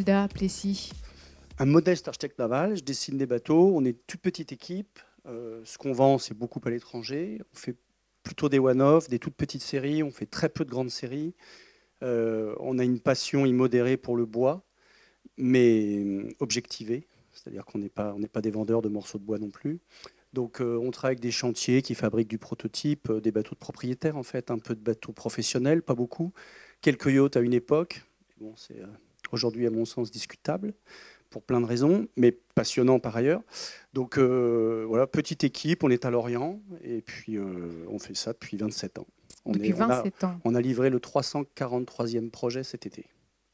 candidat Plessis? Un modeste architecte naval, je dessine des bateaux, on est une toute petite équipe. Ce qu'on vend, c'est beaucoup à l'étranger. On fait plutôt des one-off, des toutes petites séries, on fait très peu de grandes séries. On a une passion immodérée pour le bois, mais objectivée, c'est-à-dire qu'on n'est pas des vendeurs de morceaux de bois non plus. Donc on travaille avec des chantiers qui fabriquent du prototype, des bateaux de propriétaires en fait, un peu de bateaux professionnels, pas beaucoup, quelques yachts à une époque. Bon, c'est aujourd'hui à mon sens discutable pour plein de raisons, mais passionnant par ailleurs. Donc voilà, petite équipe, on est à Lorient, et puis on fait ça depuis 27 ans. Depuis 27 ans. On a livré le 343e projet cet été.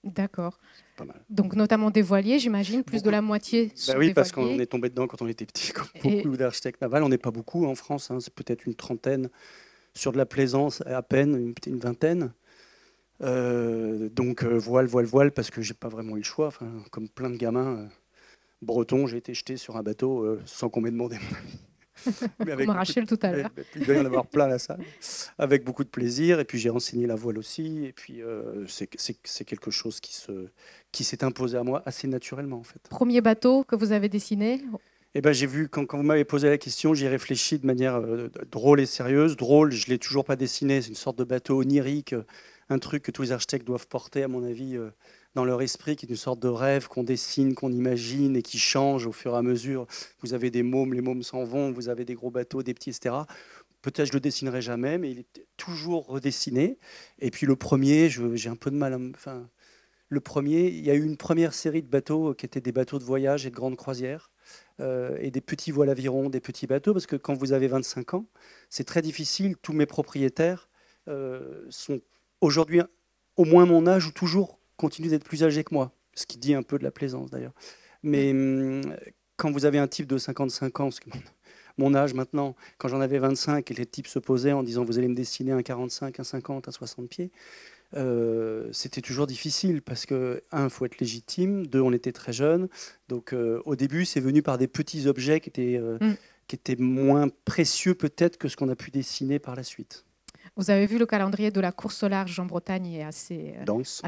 D'accord. Pas mal. Donc notamment des voiliers, j'imagine, plus Beaucoup. de la moitié sont oui, des parce voiliers. qu'on est tombé dedans quand on était petit, comme beaucoup d'architectes navals. On n'est pas beaucoup en France, hein, c'est peut-être une trentaine. Sur de la plaisance, à peine, une vingtaine. Donc voile, parce que j'ai pas vraiment eu le choix. Enfin, comme plein de gamins bretons, j'ai été jeté sur un bateau sans qu'on m'ait demandé mon avis. Comme Rachel tout à l'heure. Il doit y en avoir plein la salle, avec beaucoup de plaisir. Et puis j'ai enseigné la voile aussi. Et puis c'est quelque chose qui s'est imposé à moi assez naturellement en fait. Premier bateau que vous avez dessiné? Eh ben, j'ai vu, quand vous m'avez posé la question, j'y ai réfléchi de manière drôle et sérieuse. Drôle, je ne l'ai toujours pas dessiné, c'est une sorte de bateau onirique, un truc que tous les architectes doivent porter, à mon avis, dans leur esprit, qui est une sorte de rêve qu'on dessine, qu'on imagine et qui change au fur et à mesure. Vous avez des mômes, les mômes s'en vont, vous avez des gros bateaux, des petits, etc. Peut-être je ne le dessinerai jamais, mais il est toujours redessiné. Et puis le premier, j'ai un peu de mal à enfin, le premier, il y a eu une première série de bateaux qui étaient des bateaux de voyage et de grandes croisières. Et des petits voiles avirons, des petits bateaux, parce que quand vous avez 25 ans, c'est très difficile. Tous mes propriétaires sont aujourd'hui au moins mon âge ou toujours continuent d'être plus âgés que moi, ce qui dit un peu de la plaisance d'ailleurs. Mais quand vous avez un type de 55 ans, parce que mon âge maintenant, quand j'en avais 25 et les types se posaient en disant vous allez me dessiner un 45, un 50, un 60 pieds, c'était toujours difficile parce que, un, il faut être légitime, deux, on était très jeunes. Donc au début, c'est venu par des petits objets qui étaient moins précieux peut-être que ce qu'on a pu dessiner par la suite. Vous avez vu, le calendrier de la course au large en Bretagne est assez dense,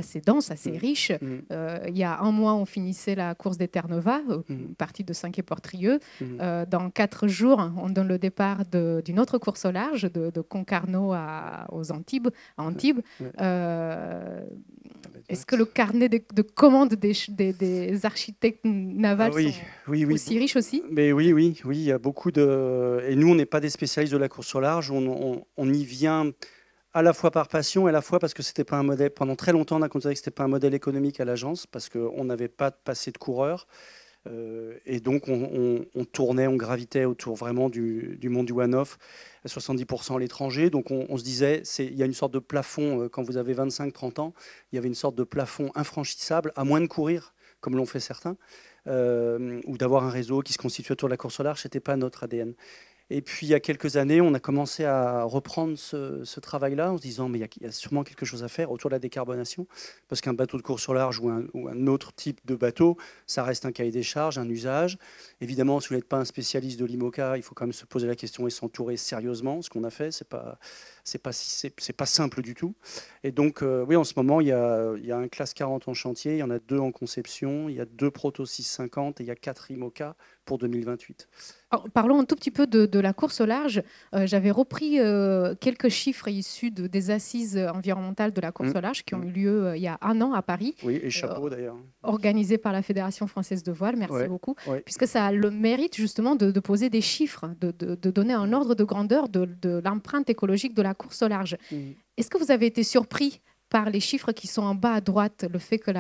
assez riche. Il y a un mois, on finissait la course des Terre-Neuve, partie de Saint-Quay-Portrieux. Dans 4 jours, on donne le départ d'une autre course au large, de Concarneau aux Antibes. Est-ce que le carnet de commandes des architectes navals sont aussi riche aussi? Mais oui, il y a beaucoup de... Et nous, on n'est pas des spécialistes de la course au large, on y vient à la fois par passion et à la fois parce que c'était pas un modèle... Pendant très longtemps, on a considéré que ce n'était pas un modèle économique à l'agence, parce qu'on n'avait pas passé de coureurs. Et donc, on tournait, on gravitait autour vraiment du monde du one-off, à 70% à l'étranger. Donc, on se disait, il y a une sorte de plafond, quand vous avez 25-30 ans, il y avait une sorte de plafond infranchissable, à moins de courir, comme l'ont fait certains, ou d'avoir un réseau qui se constitue autour de la course au large. Ce n'était pas notre ADN. Et puis, il y a quelques années, on a commencé à reprendre ce travail-là en se disant, mais il y a sûrement quelque chose à faire autour de la décarbonation, parce qu'un bateau de course au large ou un autre type de bateau, ça reste un cahier des charges, un usage. Évidemment, si vous n'êtes pas un spécialiste de l'IMOCA, il faut quand même se poser la question et s'entourer sérieusement. Ce qu'on a fait, c'est pas simple du tout. Et donc, oui, en ce moment, il y a un classe 40 en chantier, il y en a 2 en conception, il y a 2 proto 650 et il y a 4 IMOCA pour 2028. Alors, parlons un tout petit peu de la course au large. J'avais repris quelques chiffres issus des assises environnementales de la course au large qui ont eu lieu il y a 1 an à Paris. Oui, et chapeau d'ailleurs. Organisé par la Fédération française de voile, merci beaucoup, puisque ça a le mérite justement de poser des chiffres, de donner un ordre de grandeur de l'empreinte écologique de la course au large. Est-ce que vous avez été surpris par les chiffres qui sont en bas à droite, le fait que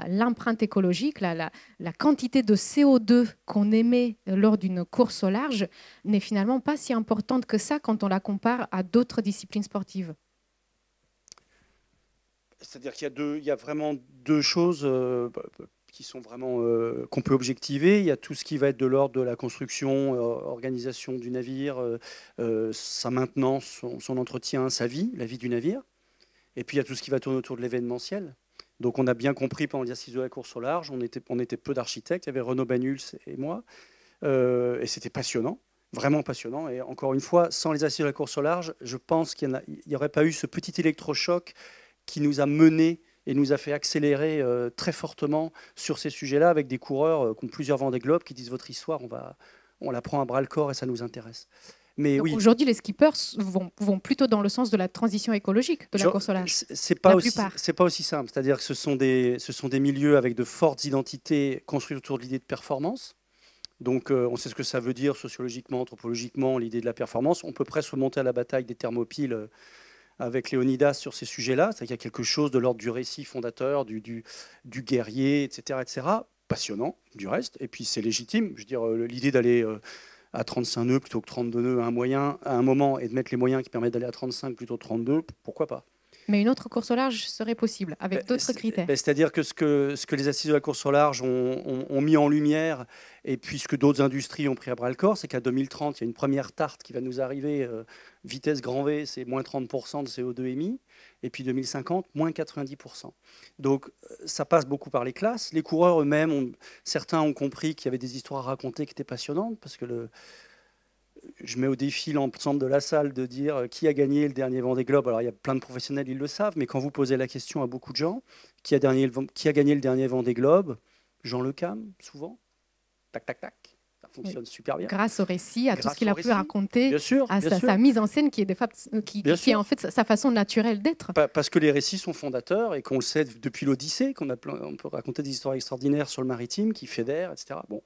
l'empreinte écologique, la quantité de CO2 qu'on émet lors d'une course au large n'est finalement pas si importante que ça quand on la compare à d'autres disciplines sportives? C'est-à-dire qu'il y a vraiment 2 choses qui sont vraiment qu'on peut objectiver. Il y a tout ce qui va être de l'ordre de la construction, organisation du navire, sa maintenance, son entretien, sa vie, la vie du navire. Et puis il y a tout ce qui va tourner autour de l'événementiel. Donc on a bien compris pendant l'exercice de la course au large, on était peu d'architectes, il y avait Renaud Banuls et moi, et c'était passionnant, vraiment passionnant. Et encore une fois, sans les assises de la course au large, je pense qu'il n'y aurait pas eu ce petit électrochoc qui nous a menés et nous a fait accélérer très fortement sur ces sujets-là avec des coureurs qui ont plusieurs Vendée Globe qui disent votre histoire, on la prend à bras-le-corps et ça nous intéresse. Mais donc oui, aujourd'hui, les skippers vont plutôt dans le sens de la transition écologique de la course au large. C'est pas aussi simple. C'est-à-dire que ce sont des milieux avec de fortes identités construites autour de l'idée de performance. Donc on sait ce que ça veut dire sociologiquement, anthropologiquement, l'idée de la performance. On peut presque remonter à la bataille des Thermopyles avec Léonidas sur ces sujets-là. C'est-à-dire qu'il y a quelque chose de l'ordre du récit fondateur, du guerrier, etc. Passionnant, du reste. Et puis c'est légitime. Je veux dire, l'idée d'aller à 35 nœuds plutôt que 32 nœuds à un moment et de mettre les moyens qui permettent d'aller à 35 plutôt que 32, pourquoi pas? Mais une autre course au large serait possible avec d'autres critères. C'est-à-dire que ce que les assises de la course au large ont mis en lumière, et puis ce que d'autres industries ont pris à bras-le-corps, c'est qu'à 2030, il y a une première tarte qui va nous arriver, vitesse grand V, c'est moins 30% de CO2 émis, et puis 2050, moins 90%. Donc ça passe beaucoup par les classes. Les coureurs eux-mêmes, certains ont compris qu'il y avait des histoires à raconter qui étaient passionnantes, parce que je mets au défi l'ensemble de la salle de dire qui a gagné le dernier Vendée Globe. Alors il y a plein de professionnels, ils le savent, mais quand vous posez la question à beaucoup de gens, qui a gagné le dernier Vendée Globe? Jean Le Cam, souvent. Tac, tac, tac. Ça fonctionne super bien. Grâce au récit, à tout ce qu'il a pu raconter, bien sûr, à sa mise en scène qui est en fait sa façon naturelle d'être. Parce que les récits sont fondateurs et qu'on le sait depuis l'Odyssée, on peut raconter des histoires extraordinaires sur le maritime qui fédèrent, etc. Bon.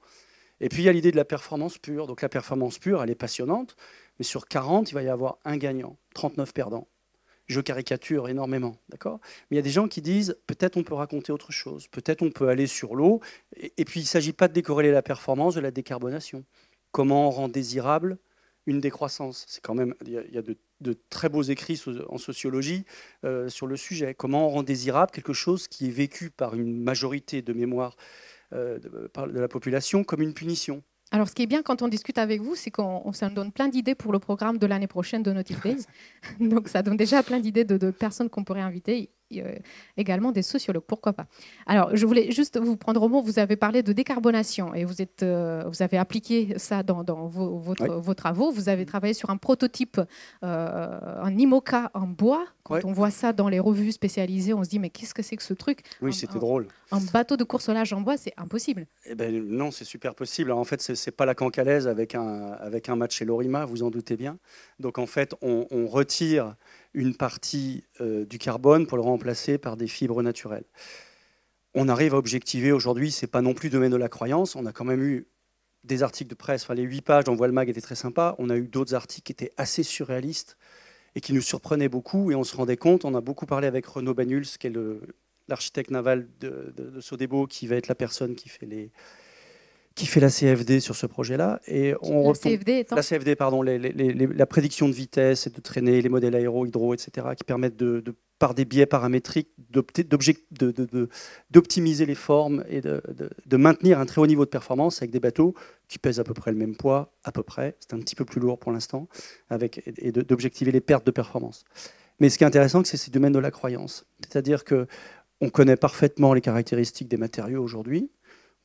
Et puis il y a l'idée de la performance pure. Donc la performance pure, elle est passionnante, mais sur 40, il va y avoir un gagnant, 39 perdants. Je caricature énormément, d'accord? Mais il y a des gens qui disent, peut-être on peut raconter autre chose, peut-être on peut aller sur l'eau, et puis il ne s'agit pas de décorréler la performance de la décarbonation. Comment on rend désirable une décroissance? C'est quand même, il y a de très beaux écrits en sociologie sur le sujet. Comment on rend désirable quelque chose qui est vécu par une majorité de mémoire de la population comme une punition. Alors, ce qui est bien quand on discute avec vous, c'est qu'on ça nous donne plein d'idées pour le programme de l'année prochaine de Nautic Days. Donc, ça donne déjà plein d'idées de personnes qu'on pourrait inviter, également des sociologues, pourquoi pas. Alors, je voulais juste vous prendre au mot, vous avez parlé de décarbonation et vous avez appliqué ça dans vos travaux. Vous avez travaillé sur un prototype en IMOCA en bois. Quand on voit ça dans les revues spécialisées, on se dit mais qu'est-ce que c'est que ce truc? Oui, c'était drôle. Un bateau de course au large en bois, c'est impossible. Eh ben, non, c'est super possible. Alors, en fait, c'est pas la cancalaise avec un match chez Lorima, vous en doutez bien. Donc en fait, on retire une partie du carbone pour le remplacer par des fibres naturelles. On arrive à objectiver aujourd'hui, c'est pas non plus domaine de la croyance. On a quand même eu des articles de presse, enfin les 8 pages dans Voile Mag étaient très sympas. On a eu d'autres articles qui étaient assez surréalistes et qui nous surprenaient beaucoup. Et on se rendait compte, on a beaucoup parlé avec Renaud Banyuls, qui est l'architecte naval de Sodebo, qui va être la personne qui fait la CFD sur ce projet-là. Et la CFD, pardon, la prédiction de vitesse et de traînée, les modèles aéro, hydro, etc., qui permettent par des biais paramétriques d'optimiser les formes et de maintenir un très haut niveau de performance avec des bateaux qui pèsent à peu près le même poids, à peu près, c'est un petit peu plus lourd pour l'instant, et d'objectiver les pertes de performance. Mais ce qui est intéressant, c'est ces domaines de la croyance. C'est-à-dire qu'on connaît parfaitement les caractéristiques des matériaux aujourd'hui.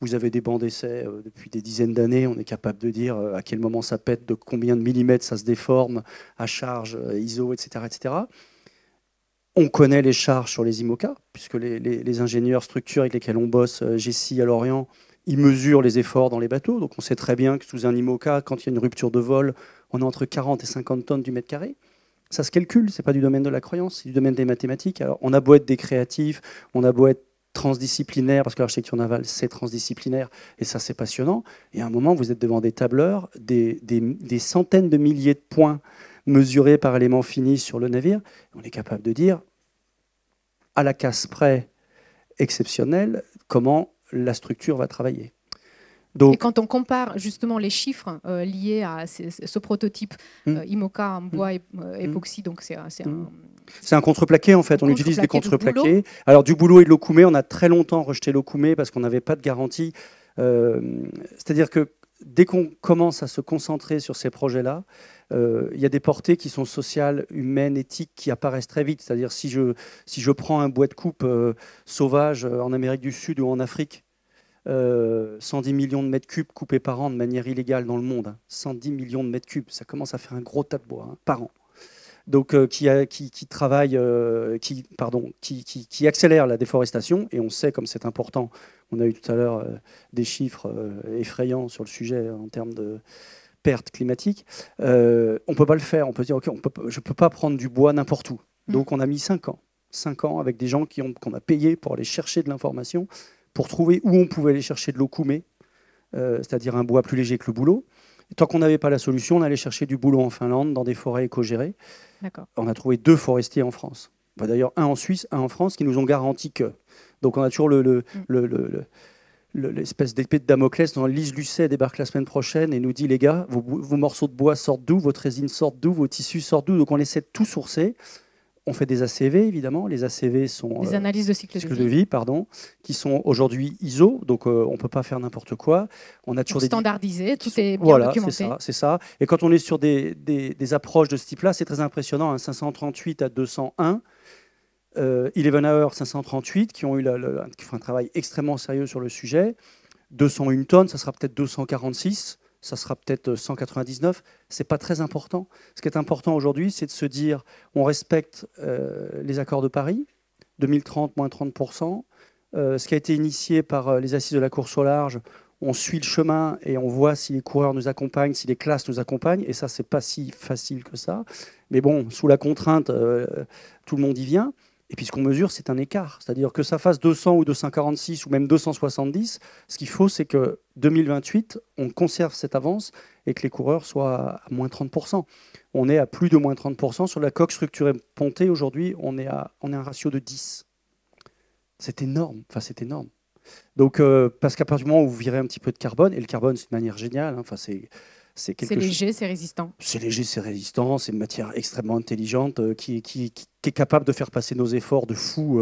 Vous avez des bancs d'essai depuis des dizaines d'années. On est capable de dire à quel moment ça pète, de combien de millimètres ça se déforme, à charge, ISO, etc., etc. On connaît les charges sur les IMOCA, puisque les ingénieurs structures avec lesquels on bosse, GESI à Lorient, ils mesurent les efforts dans les bateaux. Donc on sait très bien que sous un IMOCA, quand il y a une rupture de vol, on est entre 40 et 50 tonnes du mètre carré. Ça se calcule, ce n'est pas du domaine de la croyance, c'est du domaine des mathématiques. Alors on a beau être des créatifs, on a beau être transdisciplinaire, parce que l'architecture navale, c'est transdisciplinaire, et ça, c'est passionnant. Et à un moment, vous êtes devant des tableurs, des centaines de milliers de points mesurés par éléments finis sur le navire. On est capable de dire, à la casse près exceptionnelle, comment la structure va travailler. Donc, et quand on compare justement les chiffres liés à ce prototype IMOCA en bois époxy, donc c'est un contreplaqué en fait, on utilise des contreplaqués. Alors du boulot et de l'Okoumé, on a très longtemps rejeté l'Okoumé parce qu'on n'avait pas de garantie. C'est-à-dire que dès qu'on commence à se concentrer sur ces projets-là, il y a des portées qui sont sociales, humaines, éthiques, qui apparaissent très vite. C'est-à-dire si je prends un bois de coupe sauvage en Amérique du Sud ou en Afrique, 110 millions de mètres cubes coupés par an de manière illégale dans le monde. 110 millions de mètres cubes, ça commence à faire un gros tas de bois par an. donc qui accélère la déforestation. Et on sait, comme c'est important, on a eu tout à l'heure des chiffres effrayants sur le sujet en termes de pertes climatiques. On ne peut pas le faire. On peut dire, OK, je ne peux pas prendre du bois n'importe où. Donc on a mis 5 ans. 5 ans avec des gens qu'on a payés pour aller chercher de l'information, pour trouver où on pouvait aller chercher de l'okoumé, c'est-à-dire un bois plus léger que le bouleau. Et tant qu'on n'avait pas la solution, on allait chercher du bouleau en Finlande, dans des forêts éco-gérées. On a trouvé 2 forestiers en France. D'ailleurs, un en Suisse, un en France, qui nous ont garanti que. Donc on a toujours l'espèce d'épée de Damoclès dont Lise Lucet débarque la semaine prochaine et nous dit, les gars, vos morceaux de bois sortent d'où, votre résine sort d'où, vos tissus sortent d'où. Donc on essaie de tout sourcer. On fait des ACV, évidemment. Les ACV sont des analyses de cycle de vie, qui sont aujourd'hui ISO, donc on ne peut pas faire n'importe quoi. On a toujours standardisé, tout est bien documenté. C'est ça. Et quand on est sur des approches de ce type-là, c'est très impressionnant. 538 à 201, 11 538, qui ont fait un travail extrêmement sérieux sur le sujet. 201 tonnes, ça sera peut-être 246. Ça sera peut-être 199, c'est pas très important. Ce qui est important aujourd'hui, c'est de se dire, on respecte les accords de Paris, 2030, moins 30%. Ce qui a été initié par les assises de la course au large, on suit le chemin et on voit si les coureurs nous accompagnent, si les classes nous accompagnent, et ça, c'est pas si facile que ça. Mais bon, sous la contrainte, tout le monde y vient. Et puis ce qu'on mesure, c'est un écart. C'est-à-dire que ça fasse 200 ou 246 ou même 270, ce qu'il faut, c'est que 2028, on conserve cette avance et que les coureurs soient à moins 30%. On est à plus de moins 30%. Sur la coque structurée pontée, aujourd'hui, on est à un ratio de 10. C'est énorme. Enfin, c'est énorme. Donc, parce qu'à partir du moment où vous virez un petit peu de carbone, et le carbone, c'est une manière géniale, enfin, c'est léger, c'est résistant. C'est léger, c'est résistant, c'est une matière extrêmement intelligente qui est capable de faire passer nos efforts de fou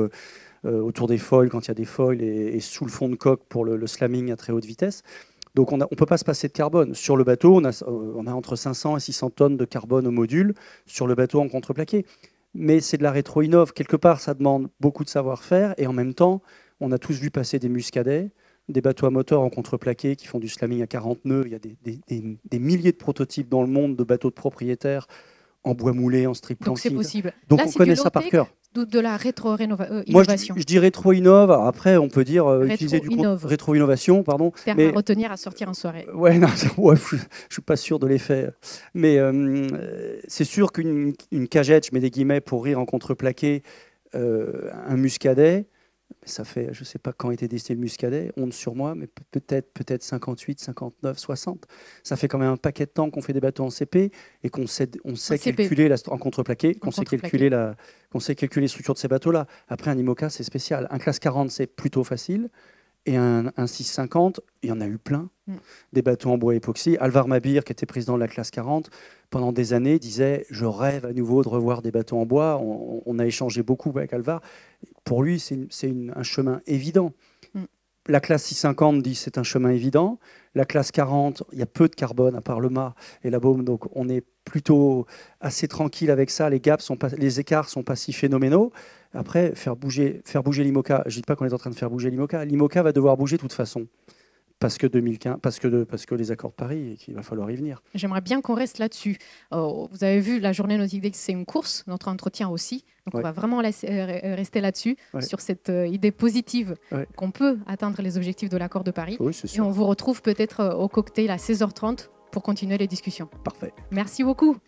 autour des foils quand il y a des foils et sous le fond de coque pour le slamming à très haute vitesse. Donc on ne peut pas se passer de carbone. Sur le bateau, on a entre 500 et 600 tonnes de carbone au module sur le bateau en contreplaqué. Mais c'est de la rétro-innov. Quelque part, ça demande beaucoup de savoir-faire et en même temps, on a tous vu passer des muscadets, des bateaux à moteur en contreplaqué qui font du slamming à 40 nœuds. Il y a des milliers de prototypes dans le monde de bateaux de propriétaires en bois moulé, en strip planking. Donc c'est possible. Donc là, on connaît ça par cœur. De la rétro-innovation. Moi, je dis rétro-innov. Après, on peut dire utiliser du rétro-innovation, pardon. Terme à retenir à sortir en soirée. Ouais, non, je suis pas sûr de l'effet. Mais c'est sûr qu'une cagette, je mets des guillemets pour rire en contreplaqué, un muscadet. Ça fait, je ne sais pas quand a été destiné le muscadet, honte sur moi, mais peut-être 58, 59, 60. Ça fait quand même un paquet de temps qu'on fait des bateaux en CP et qu'on sait calculer en contreplaqué, qu'on sait calculer les structures de ces bateaux-là. Après, un IMOCA, c'est spécial. Un classe 40, c'est plutôt facile. Et un 650, il y en a eu plein. Des bateaux en bois époxy. Alvar Mabir, qui était président de la classe 40, pendant des années, disait « Je rêve à nouveau de revoir des bateaux en bois ». On a échangé beaucoup avec Alvar. Pour lui, c'est un chemin évident. La classe 650 dit c'est un chemin évident. La classe 40, il y a peu de carbone à part le mât et la baume, donc on est plutôt assez tranquille avec ça. Les écarts sont pas si phénoménaux. Après, faire bouger l'IMOCA, je ne dis pas qu'on est en train de faire bouger l'IMOCA. L'IMOCA va devoir bouger de toute façon. Parce que 2015, parce que les accords de Paris et qu'il va falloir y venir. J'aimerais bien qu'on reste là-dessus. Vous avez vu, la journée nautique Day, c'est une course, notre entretien aussi. Donc on va vraiment rester là-dessus, sur cette idée positive qu'on peut atteindre les objectifs de l'accord de Paris. Oui, et on vous retrouve peut-être au cocktail à 16h30 pour continuer les discussions. Parfait. Merci beaucoup.